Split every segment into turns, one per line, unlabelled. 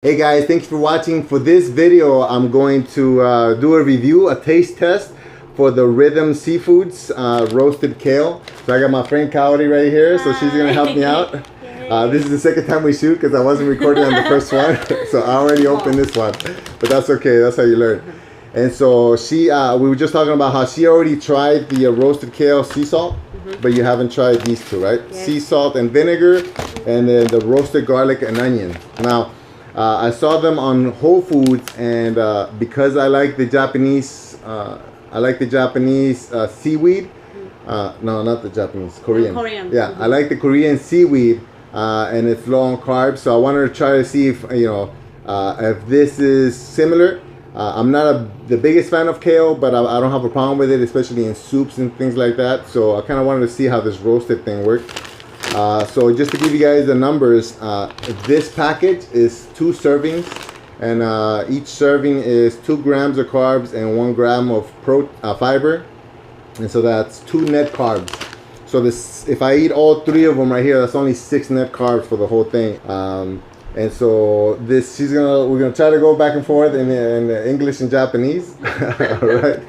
Hey guys, thanks for watching. For this video, I'm going to do a review, a taste test for the Rhythm Seafoods roasted kale. So I got my friend Coyote right here, so she's gonna help me out. This is the second time we shoot because I wasn't recording on the first one, so I already opened this one, but that's okay. That's how you learn. And so she, we were just talking about how she already tried the roasted kale sea salt, but you haven't tried these two, right? Yes. Sea salt and vinegar, and then the roasted garlic and onion. Now, I saw them on Whole Foods, and because I like the Japanese, seaweed. No, not the Japanese, Korean. Korean. Yeah, I like the Korean seaweed, and it's low on carbs. So I wanted to try to see if if this is similar. I'm not the biggest fan of kale, but I don't have a problem with it, especially in soups and things like that. So I kind of wanted to see how this roasted thing worked. So just to give you guys the numbers, this package is 2 servings, and each serving is 2 grams of carbs and 1 gram of fiber, and so that's 2 net carbs. So this, if I eat all 3 of them right here, that's only 6 net carbs for the whole thing. And so this, we're gonna try to go back and forth in English and Japanese. All right.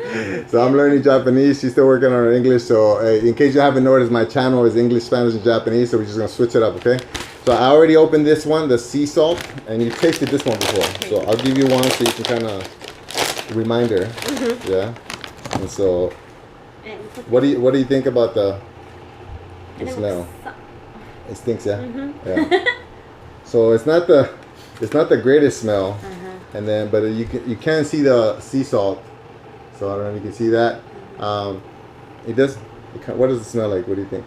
So I'm learning Japanese. She's still working on her English. So in case you haven't noticed, my channel is English, Spanish, and Japanese. So we're just gonna switch it up, okay? So I already opened this one, the sea salt, and you tasted this one before. So I'll give you one so you can kind of reminder. Yeah. And so, what do you think about the smell? It stinks, yeah. Yeah. So it's not the greatest smell, and then but you can see the sea salt. So I don't know if you can see that. It does. What does it smell like? What do you think?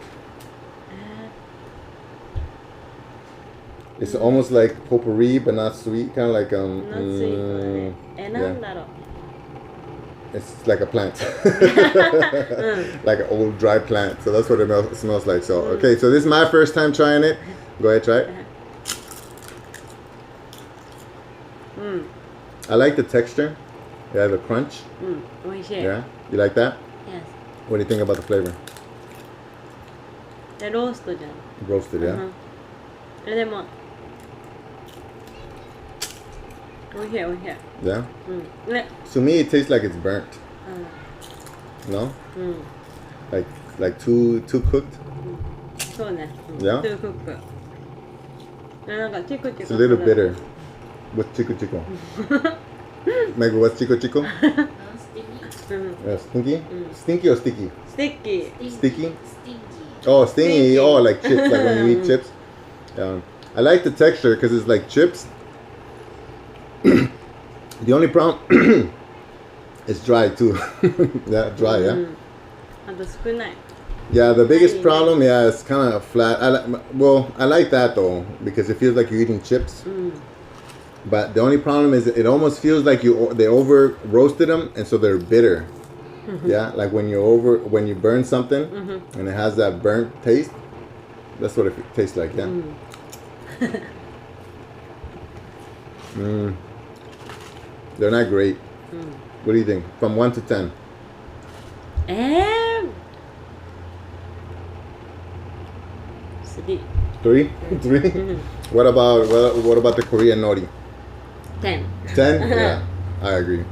It's almost like potpourri, but not sweet. Kind of like not sweet. Yeah. It's like a plant, like an old dry plant. So that's what it smells like. So okay, so this is my first time trying it. Go ahead, try it. I like the texture. Yeah, the crunch. Yeah, you like that?
Yes.
What do you think about the flavor?
The roasted.
Roasted, yeah.
Lemon.
Yeah. To me, it tastes like it's burnt. No? Like too cooked. Yeah.
Too cooked.
It's a little bitter. What's chico chico? Meg, what's chico chico? Stinky? Stinky or sticky?
Sticky.
Sticky? Oh, stingy. Oh, like chips, like when you eat chips. I like the texture because it's like chips. The only problem it's dry too. Yeah, dry, yeah. Yeah, the biggest problem, yeah, it's kind of flat. I like that though because it feels like you're eating chips. But the only problem is it almost feels like they over roasted them, and so they're bitter. Yeah, like when you burn something and it has that burnt taste. That's what it tastes like. Yeah. They're not great. What do you think? From 1 to 10. 3. 3. What about the Korean nori?
10.
10? Yeah, I agree.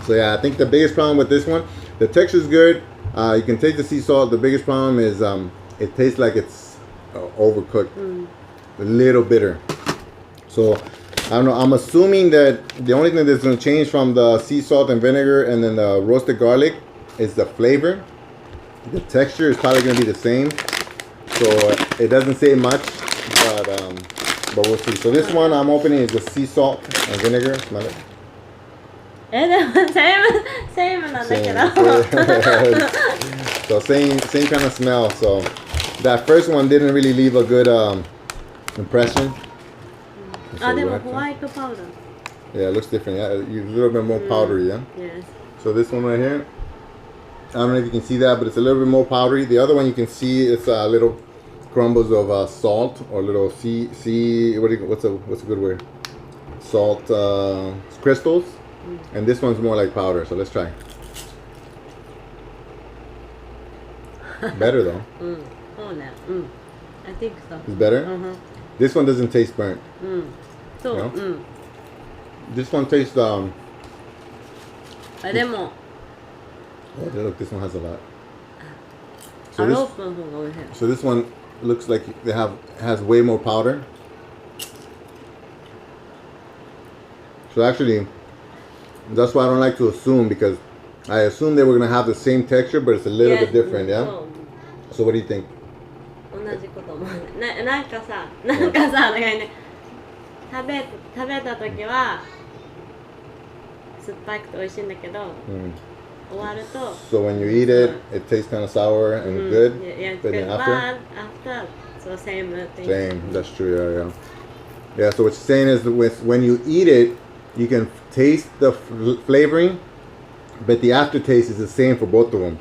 So yeah, I think the biggest problem with this one, the texture is good. You can taste the sea salt. The biggest problem is it tastes like it's overcooked, a little bitter. So I don't know. I'm assuming that the only thing that's going to change from the sea salt and vinegar and then the roasted garlic is the flavor. The texture is probably going to be the same. So it doesn't say much, but we'll see. So this one I'm opening is the sea salt and vinegar. Smell it. So same kind of smell. So that first one didn't really leave a good impression. So
white powder.
Yeah, it looks different. Yeah, a little bit more powdery. Yeah.
Yes.
So this one right here, I don't know if you can see that, but it's a little bit more powdery. The other one you can see it's little crumbles of salt or little what's a good word? Salt crystals. And this one's more like powder. So let's try. Better though.
Oh no. I think so.
It's better. This one doesn't taste burnt.
So.
No? This one tastes
あでも
oh, look, this one has a lot.
アロープの方が美味しい
So this one looks like has way more powder. So actually, that's why I don't like to assume, because I assume they were gonna have the same texture, but it's a little bit different, yeah.
そう
So what do you think?
同じこと思うなんかさなんかさだからね食べた時は酸っぱくて美味しいんだけど
Mm.
終わると
So when you eat it, it tastes kind of sour and good.
Yeah, it's
But
good.
then after,
But after, so same thing.
same. That's true. Yeah, yeah. Yeah. So what you're saying is that when you eat it, you can taste the flavoring, but the aftertaste is the same for both of them.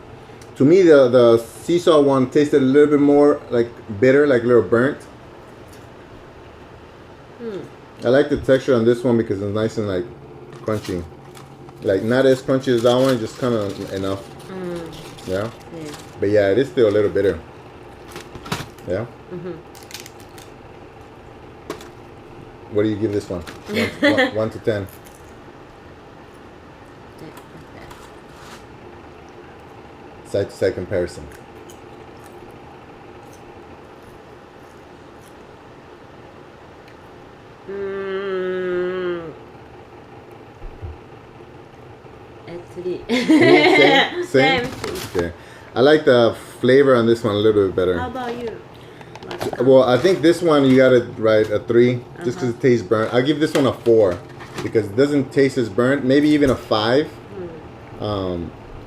To me, the sea salt one tasted a little bit more like bitter, like a little burnt. I like the texture on this one because it's nice and like crunchy. Like not as crunchy as that one, just kind of enough. Yeah.
Yeah.
But yeah, it is still a little bitter. Yeah. What do you give this one? 1 to 10. Side to side comparison.
Three.
Same? Okay. I like the flavor on this one a little bit better.
How about you?
Well, I think this one you got it right, a 3, just because it tastes burnt. I'll give this one a 4 because it doesn't taste as burnt. Maybe even a 5.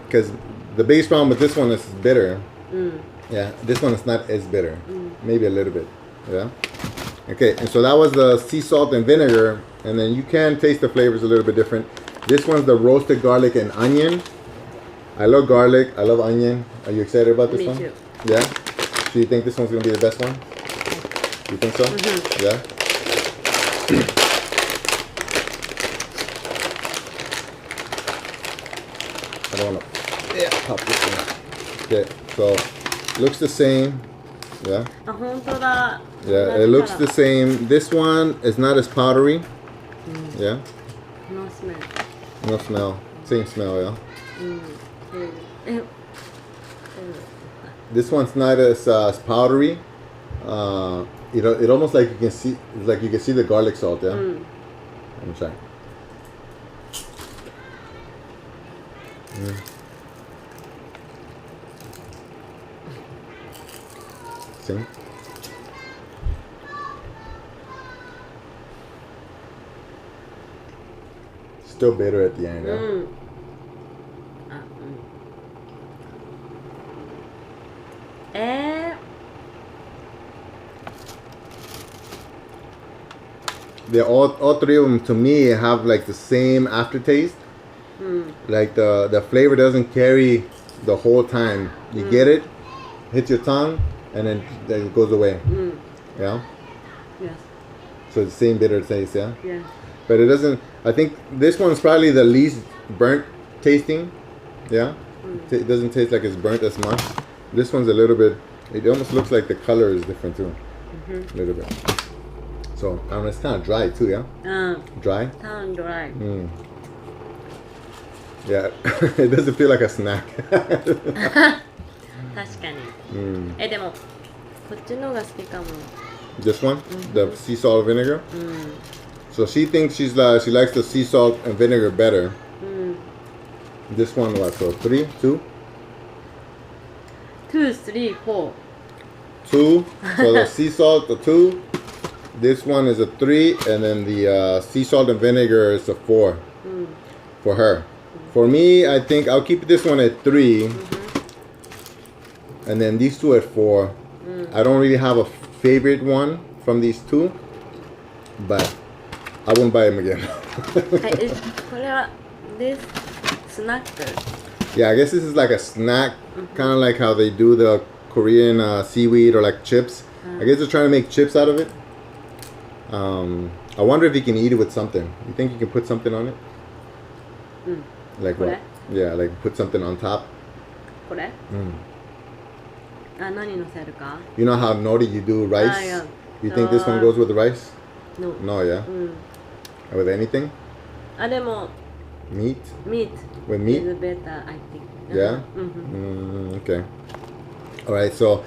Because the biggest problem with this one is bitter. Yeah, this one is not as bitter. Maybe a little bit. Yeah. Okay, and so that was the sea salt and vinegar, and then you can taste the flavors a little bit different. This one's the roasted garlic and onion. I love garlic. I love onion. Are you excited about this
Me
one?
too.
Yeah. So you think this one's gonna be the best one? You think so? Yeah. I don't wanna pop this one. Okay. So looks the same. Yeah.
あ、本当だ。
Yeah. It looks the same. This one is not as powdery. Yeah.
No smell.
No smell. Same smell. Yeah.
え、
This one's not as powdery. It almost like you can see, like you can see the garlic salt. Yeah. Let me try. See? Still bitter at the end. Yeah.
あ、
All three of them to me have like the same aftertaste. Like the flavor doesn't carry the whole time. You get it, hits your tongue, and then it goes away. Yeah.
Yes.
So it's the same bitter taste. Yeah.
Yes.
But it doesn't. I think this one's probably the least burnt tasting. Yeah. It doesn't taste like it's burnt as much. This one's a little bit. It almost looks like the color is different too. A little bit. So I don't know, it's kind of dry too. Yeah. Dry.
Sound dry.
Yeah. It doesn't feel like a snack.
確かに。でもこっちの方が好きかも。
This one, the sea salt vinegar. So she thinks she likes the sea salt and vinegar better. This one, what? So 3, 2,
2, 3, 4.
2. So the sea salt, the 2. This one is a 3, and then the sea salt and vinegar is a 4 for her. For me, I think I'll keep this one at 3, and then these two at 4. I don't really have a favorite one from these two, but I won't buy them again.
これはthis snack.
Yeah, I guess this is like a snack, kind of like how they do the Korean seaweed or like chips. I guess they're trying to make chips out of it. I wonder if you can eat it with something. You think you can put something on it? Like what? Yeah, like put something on top.
これ？あ、何乗せるか？
You know how nori you do rice?
Yeah.
You think this one goes with the rice?
No.
No, yeah? With anything?
あ、でも
Meat?
meat
With meat?
is better, I think.
Yeah?
Mhm.
Okay. All right, so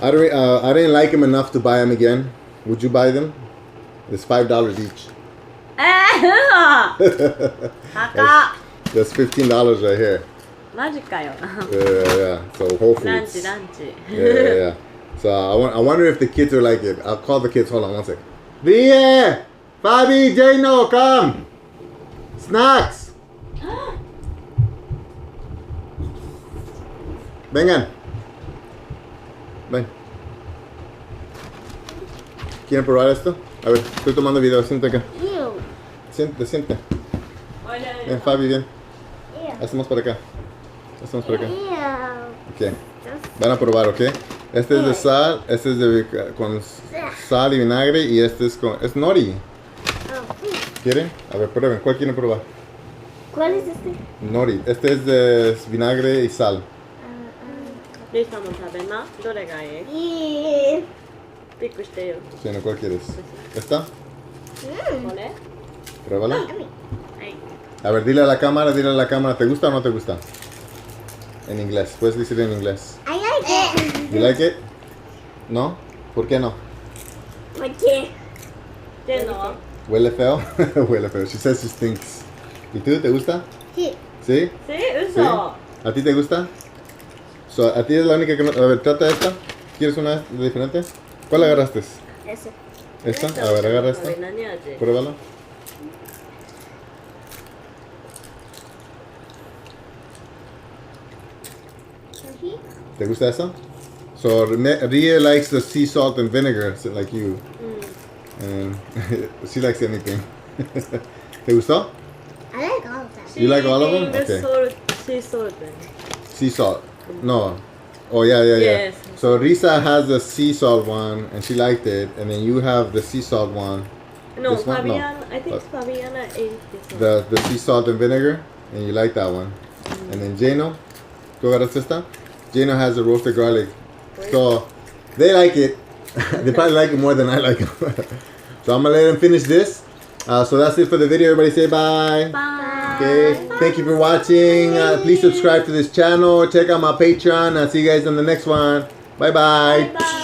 I didn't like them enough to buy them again. Would you buy them? It's $5 each.
嘘高っ
That's $15 right here.
マジかよ
Yeah. So Whole Foods.
ランチランチ
Yeah. So I wonder if the kids are like it. I'll call the kids. Hold on one sec. Vie! Fabi, Jano, come! Snacks! Vengan. Ven. ¿Quieren probar esto? A ver, estoy tomando video. Siente acá. Siente. Ven, Fabi, bien. Hacemos para acá. Ok. Van a probar, ¿ok? Este es de sal, este es de con sal y vinagre y este es con... Es nori. ¿Quieren? A ver, prueben. ¿Cuál quieren probar?
¿Cuál es este?
Nori. Este es de vinagre y sal.
リサも食べなどれがいい ピックしてよ
Sí, no, ¿cuál quieres? ¿Esta?
これ
Pruébala.
はい
A ver, dile a la cámara, ¿te gusta o no te gusta? En inglés, puedes decir en inglés.
I like it.
You like it? ¿No? ¿Por qué no?
¿Por qué?
っていうのは
¿Huele feo? Huele feo. She says she stinks. ¿Y tú, te gusta?
Sí.
¿Sí?
Sí,
¿Sí?
嘘
¿A ti te gusta? So, ¿a ti es la única que no... A ver, trata esta. ¿Quieres una diferente? ¿Cuál agarraste?
Ese.
¿Esta? A ver, agarra esta.
何味
Pruébala. ¿Te gusta esa? So, Ria likes the sea salt and vinegar, so like you. And she likes anything. ¿Te gustó?
I like all of them.
You like all of them?
The
Okay.
salt, sea salt.
Sea salt. No. Oh, yeah.
Yes.
So, Risa has the sea salt one, and she liked it. And then you have the sea salt one.
No,
This one? No.
Fabiana, I think Fabiana ate this one.
The sea salt and vinegar, and you like that one. And then Jano, ¿tú agarraste esta? Jano has the roasted garlic. So, they like it. They probably like it more than I like it. So, I'm going to let them finish this. So, that's it for the video. Everybody say bye.
Bye.
Okay, thank you for watching. Please subscribe to this channel. Check out my Patreon. I'll see you guys on the next one. Bye-bye.
Bye.